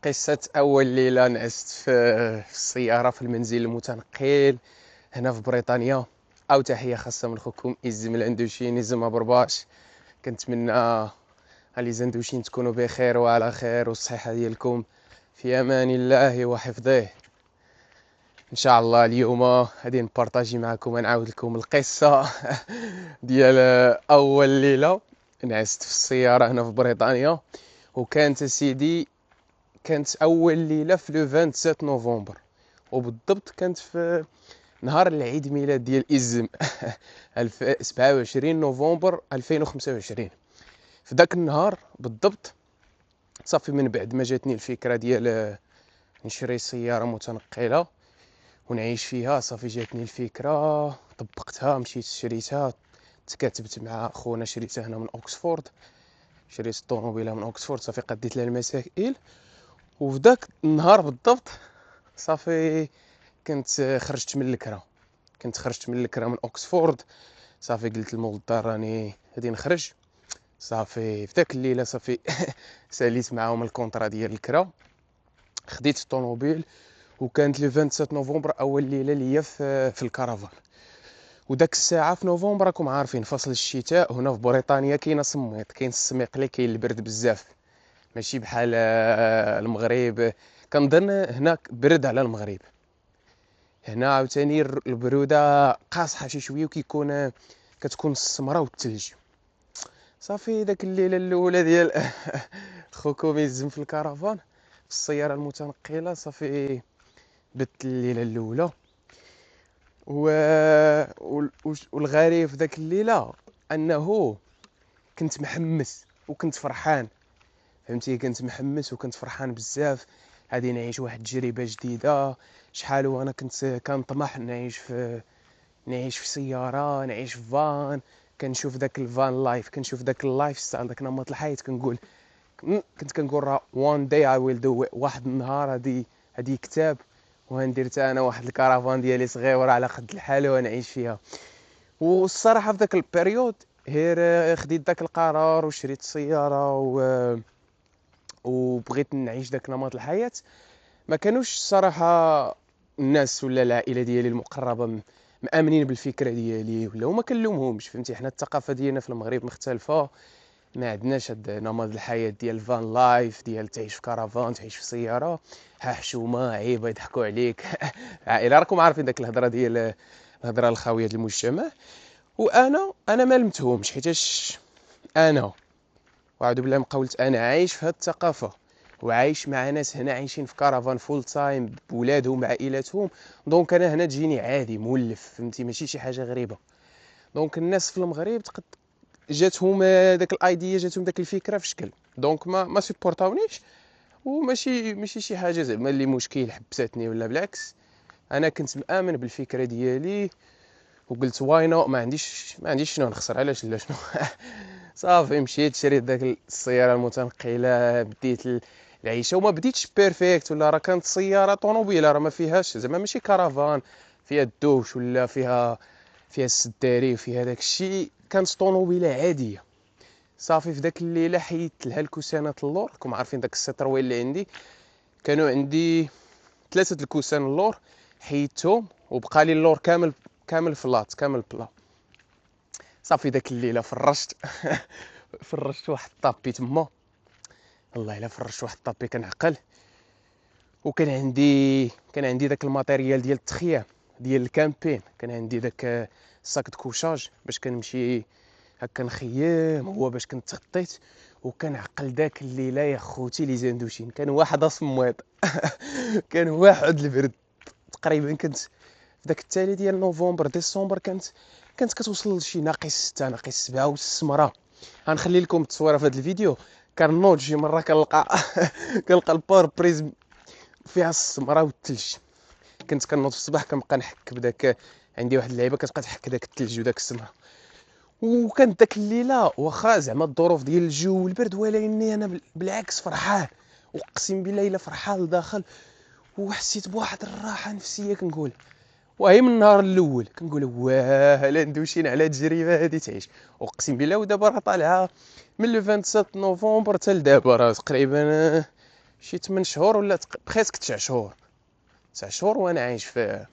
قصة أول ليلة نعست في السيارة في المنزل المتنقل هنا في بريطانيا. أو تحية خاصة من خوكم إزم الأندوشين إزم برباش. كنتمنى لي زندوشين تكونوا بخير وعلى خير والصحة ديالكم في أمان الله وحفظه إن شاء الله. اليوم غادي نبارطاجي معكم ونعاود لكم القصة ديال أول ليلة نعست في السيارة هنا في بريطانيا. وكانت سيدي كانت اول ليله في لو 27 نوفمبر، وبالضبط كانت في نهار العيد ميلاد ديال ازم 27 نوفمبر 2025. في ذاك النهار بالضبط صافي من بعد ما جاتني الفكره ديال نشري سياره متنقله ونعيش فيها، صافي جاتني الفكره طبقتها مشيت شريتها، تكاتبت مع خونا شريتها هنا من اوكسفورد، شريت الطوموبيله من اوكسفورد، صافي قديت لها المسائل. وفي ذاك النهار بالضبط صافي كنت خرجت من الكرا من اوكسفورد. صافي قلت للموظف راني غادي نخرج. صافي في ذاك الليله صافي ساليت معاهم الكونطرا ديال الكرا، خديت الطوموبيل. وكانت لو 27 نوفمبر اول ليله ليا في الكرفان. وداك الساعه في نوفمبر راكم عارفين فصل الشتاء هنا في بريطانيا كاين الصميط، كاين السميقلي، كاين البرد بزاف، ماشي بحال المغرب. كنظن هناك برد على المغرب، هنا عاوتاني البروده قاصحه شي شويه وكيكون كتكون السمره والثلج. صافي داك الليله الاولى ديال خوكم يزم في الكرفان في السياره المتنقله، صافي بت الليله الاولى. و... والغريب في داك الليله انه كنت محمس وكنت فرحان، فهمتي؟ كنت محمس وكنت فرحان بزاف، غادي نعيش واحد التجربه جديده. شحال وانا كنت كنطمح نعيش في سياره، نعيش في فان، كنشوف داك الفان لايف، كنشوف داك اللايف ستايل، داك نمط الحياه، كنقول كنت كنقول راه وان داي اي ويل دو واحد النهار هادي كتاب وغندير حتى انا واحد الكرفان ديالي صغيره على قد الحال ونعيش فيها. والصراحه في داك البيريود غير خديت داك القرار وشريت السياره وبغيت نعيش داك نمط الحياه. ما كانوش الصراحه الناس ولا العائله ديالي المقربه مآمنين بالفكره ديالي، ولا هما كنلومهمش، فهمتي؟ حنا الثقافه ديالنا في المغرب مختلفه، ما عندناش هاد نمط الحياه ديال الفان لايف، ديال تعيش في كرفان، تعيش في سياره، ها حشومه عيبه يضحكوا عليك عائله، راكم عارفين داك الهضره ديال الهضره الخاويه ديال المجتمع. وانا ما لمتهمش، حيتاش انا واعوذ بالله من قولت انا عايش في هاد الثقافه وعايش مع ناس هنا عايشين في كرفان فول تايم بولادهم عائلاتهم. دونك انا هنا تجيني عادي مولف، فهمتي؟ ماشي شي حاجه غريبه. دونك الناس في المغرب جاتهم داك الايديا، جاتهم داك الفكره في شكل، دونك ما سيبورتاونيش. وماشي شي حاجه زعما اللي مشكل حبستني ولا بالعكس. انا كنت مآمن بالفكره ديالي وقلت واي نو، ما عنديش شنو نخسر، علاش لا شنو صافي مشيت شريت داك السياره المتنقله، بديت العيشه. وما بديتش بيرفكت ولا، راه كانت سياره طوموبيله، راه ما فيهاش زعما ماشي كرفان فيها الدوش ولا فيها السداري وفيها داك الشيء، كانت طوموبيله عاديه. صافي في داك الليله حيدت لها الكوسانات اللور، راكم عارفين داك السيتروين اللي عندي، كانوا عندي 3 الكوسان اللور، حيدتهم وبقى لي اللور كامل فلات، كامل بلا. صافي داك الليله فرشت فرشت واحد الطابي تما، والله الا فرشت واحد الطابي كنعقل. كان عندي داك الماتيريال ديال التخييم ديال الكامبين، كان عندي داك الساك د كوشاج باش كنمشي هكا نخيم، هو باش كنت تغطيت. وكنعقل داك الليله يا خوتي لي زندوشين، كان واحد اصمويط كان واحد البرد. تقريبا كنت في داك التالي ديال نوفمبر ديسمبر، كانت كتوصل لشي -6 -7 والسمره. غنخلي لكم التصويره في هذا الفيديو. كنوض شي مره كنلقى البار بريز فيها السمره والثلج. كنت كنوض في الصباح كنبقى نحك بداك، عندي واحد اللعيبه كتبقى تحك داك الثلج وداك السمره. وكانت داك الليله واخا زعما الظروف ديال الجو والبرد، ولكني انا بالعكس فرحان، اقسم بالله الا فرحان لداخل. وحسيت بواحد الراحه نفسيه، كنقول وهي من النهار الاول كنقول واه لا ندوشين على التجربه هذه تعيش. اقسم بالله ودابا راه طالعه من لو 27 نوفمبر حتى لدابا، راه تقريبا شي 8 شهور ولا بخيسك 9 شهور. 9 شهور وانا عايش في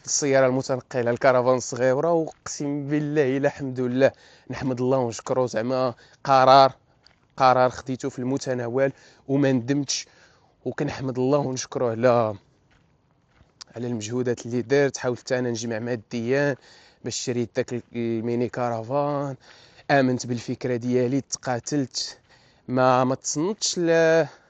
السياره المتنقله الكرفان الصغيره، واقسم بالله الا الحمد لله نحمد الله ونشكره. زعما قرار خديته في المتناول وما ندمتش، وكنحمد الله ونشكره على المجهودات اللي درت. حاولت انا نجمع ماديا باش شريت داك الميني كارفان، امنت بالفكره ديالي، تقاتلت، ما تصنتش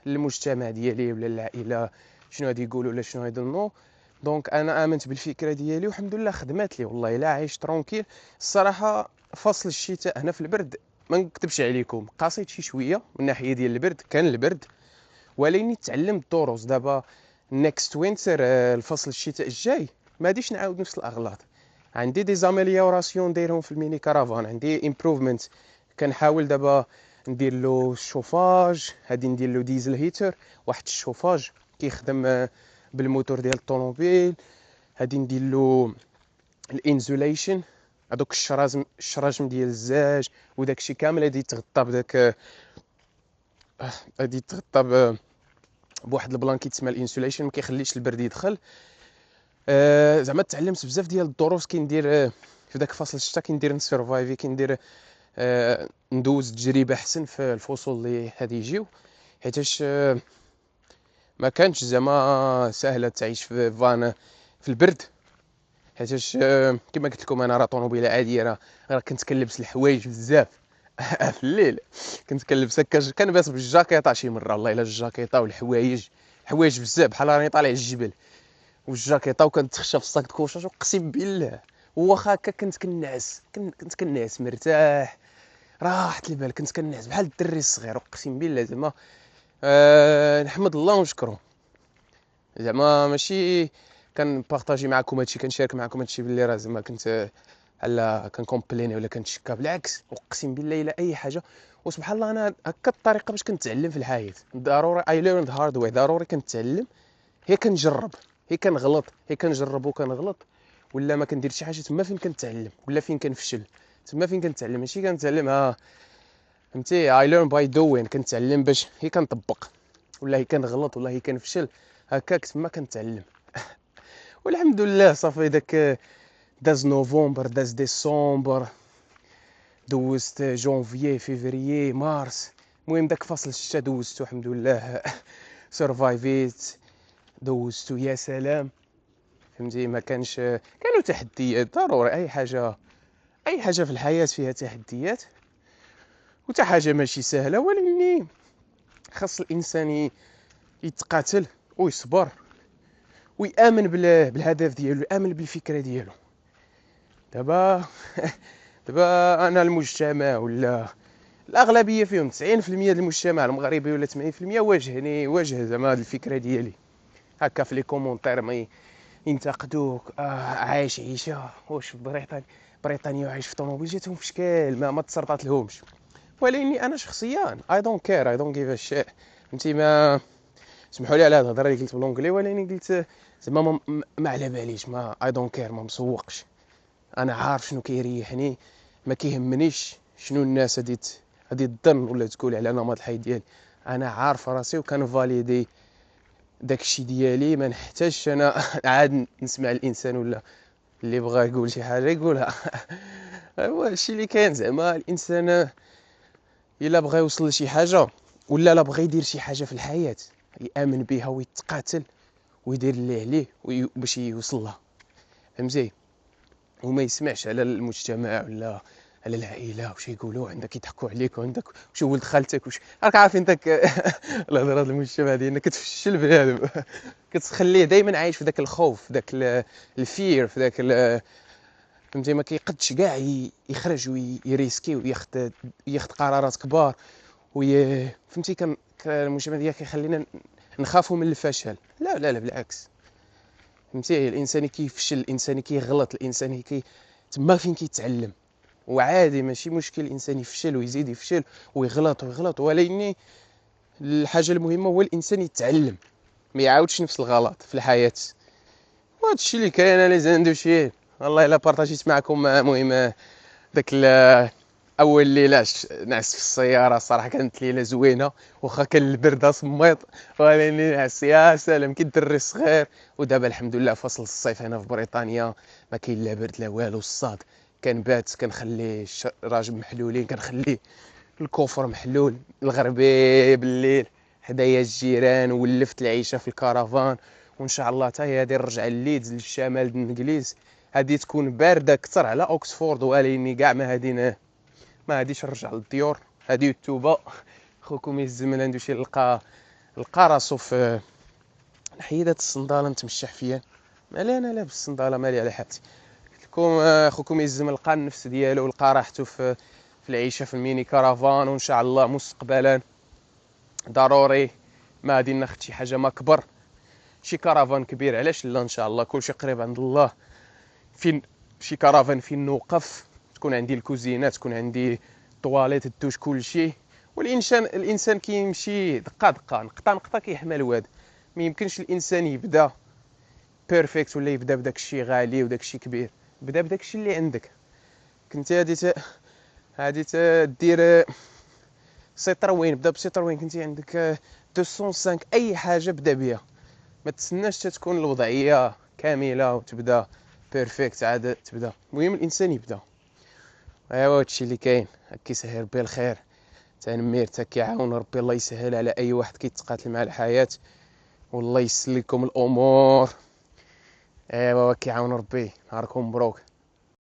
للمجتمع ديالي ولا العائله شنو غادي يقولوا ولا شنو يظنوا. دونك انا امنت بالفكره ديالي والحمد لله خدمات لي، والله الا عايش ترونكيل. الصراحه فصل الشتاء هنا في البرد ما نكذبش عليكم قاسيت شي شويه من ناحيه ديال البرد، كان البرد ولكن تعلمت دروس. دابا نيكست وينتر الفصل الشتاء الجاي ما غاديش نعاود نفس الاغلاط. عندي دي زاميليوراسيون دايرهم في الميني كارافان، عندي امبروفمنت. كنحاول دابا ندير له الشوفاج، غادي ندير له ديزل هيتر، واحد الشوفاج كيخدم بالموتور ديال الطوموبيل. غادي ندير له الانزوليشن، هذوك الشراجم ديال الزاج وداك الشيء كامل غادي يتغطى بداك، غادي يتغطى بواحد البلان كيتسمى الانسوليشن، ما كيخليش البرد يدخل. زعما تعلمت بزاف ديال الدروس كندير في داك فصل الشتاء، كندير نسرفايفي، كندير ندوز تجربه احسن في الفصول اللي غادي يجيو، حيتاش ما كانش زعما سهله تعيش في فان في البرد. حيتاش كما قلت لكم انا راه طوموبيله عاديه، راه كنت كنلبس الحوايج بزاف في الليل. كنت كنلبس هكا، كنبات بالجاكيطه شي مره، والله الا الجاكيطه والحوايج، حوايج بزاف بحال راني طالع الجبل، والجاكيطه وكنتخشى في الصاك كوشاش، اقسم بالله. واخا هكا كنت كنعس مرتاح، راحت البال، كنت كنعس بحال الدري الصغير، اقسم بالله. زعما نحمد الله ونشكره. زعما ماشي كنبارطاجي معكم هادشي، كنشارك معكم هادشي باللي راه زعما كنت على كنكومبليني ولا كنتشكى، بالعكس اقسم بالله الا اي حاجه. وسبحان الله انا هكا الطريقه باش كنتعلم في الحياه، ضروري اي ليرند هارد واي، ضروري كنتعلم. هي كنجرب، هي كنغلط، هي كنجرب وكنغلط، ولا ما كندير شي حاجه تما فين كنتعلم، ولا فين كنفشل تما فين كنتعلم. ماشي كنتعلم فهمتي اي ليرن باي دوين، كنتعلم باش هي كنطبق، ولا هي كنغلط، ولا هي كنفشل، هكاك تما كنتعلم. والحمد لله صافي داز نوفمبر، داز ديسمبر، دوزت جونفيي فيفريي مارس، المهم داك فصل الشتا دوزتو الحمد لله. سرفايفيت دوزتو يا سلام. فهمتي ما كانوا تحديات ضروري، اي حاجه في الحياه فيها تحديات، وتا حاجه ماشي سهله، ولكن خاص الانسان يتقاتل ويصبر ويامن بالهدف ديالو، يامن بالفكره ديالو. دابا دابا انا المجتمع ولا الاغلبيه فيهم 90% ديال المجتمع المغربي ولا 80% واجه زعما هاد الفكره ديالي. هكا في لي كومونتير ما ينتقدوك، عايش عيشه واش في بريطانيا وعايش في طوموبيل، جاتهم في شكال ما تصرطات لهمش. ولكني انا شخصيا اي دونت كير، اي دونت جيف ا شيت. فهمتي ما سمحوا لي على هاد الهضره اللي قلت بالونجلي، ولكن قلت زعما ما على باليش، ما اي دونت كير، ما مسوقش. انا عارف شنو كيريحني، ما كيهمنيش شنو الناس غادي تظن ولا تقول على نمط الحياه ديالي. انا عارف راسي وكنفاليدي داكشي ديالي، ما نحتاجش انا عاد نسمع الانسان، ولا اللي بغى يقول شي حاجه يقولها. هو الشيء اللي كاين، زعما الانسان الا بغى يوصل لشي حاجه، ولا لا بغى يدير شي حاجه في الحياه، يامن بها ويتقاتل ويدير اللي عليه باش يوصل لها. فهمتي؟ وما يسمعش على المجتمع ولا على العائله واش يقولوا، عندك يضحكوا عليك، وعندك واش ولد خالتك، واش راك عارفين داك الهضره ديال المجتمع ديالنا كتفشل بنادم. كتخليه دائما عايش في داك الخوف، في داك الفير، في داك فهمتي؟ ما كيقدش كاع يخرج ويريسكي وياخذ قرارات كبار فهمتي؟ المجتمع ديالك كيخلينا نخافوا من الفشل. لا لا لا، بالعكس. فهمتي؟ الانسان كيفشل، الانسان كيغلط، الانسان تما فين كيتعلم. وعادي ماشي مشكل الانسان يفشل ويزيد يفشل ويغلط، ولكن الحاجه المهمه هو الانسان يتعلم، ما يعاودش نفس الغلط في الحياه. وهذا الشيء اللي كاين. انا زاندو شي والله الا بارطاجيت معكم مهم داك اول ليله نعس في السياره صراحه كانت ليله زوينه، واخا كان البرد صميط، ولكن نعس يا سلام كي الدري صغير. ودابا الحمد لله فصل الصيف هنا في بريطانيا، ما كاين لا برد لا والو. الصاد كنبات كنخلي الراجل محلولين، كنخلي الكوفر محلول، الغربي بالليل حدايا الجيران، ولفت العيشه في الكرفان. وان شاء الله حتى هي هادي نرجع لليدز للشمال د الانجليز، هادي تكون بارده اكثر على اوكسفورد، ولكن كاع ما غاديش نرجع للديور. هادي التوبه خوكم يزمن عنده شي لقى راسو في نحيدات الصنداله نتمشح فيها. مالي انا لابس الصنداله، مالي على حالتي. لكم خوكم يزم لقى النفس ديالو ولقى راحته في العيشه في الميني كرفان. وان شاء الله مستقبلا ضروري ما غادي ناخذ شي حاجه ما كبر، شي كرفان كبير، علاش لا. ان شاء الله كلشي قريب عند الله، فين شي كرفان فين نوقف، تكون عندي الكوزينه، تكون عندي طواليت، الدوش، كلشي. الانسان كيمشي دقه دقه، نقطه نقطه كيحمى الواد. ما يمكنش الانسان يبدا بيرفكت ولا يبدا بداك الشيء غالي وداك الشيء كبير. بدا بداك الشيء اللي عندك. كنت غادي دير سيتروين، بدا بسيتروين. كنتي عندك 205 اي حاجه بدا بها، ما تسناش تكون الوضعيه كامله وتبدا بيرفكت عاد تبدا. المهم الانسان يبدا. ايوا هادشي اللي كاين. كيسهل ربي الخير، تنمير كيعاون ربي. الله يسهل على اي واحد كيتقاتل مع الحياه، والله يسر لكم الامور. ايوا كيعاون ربي. نهاركم مبروك.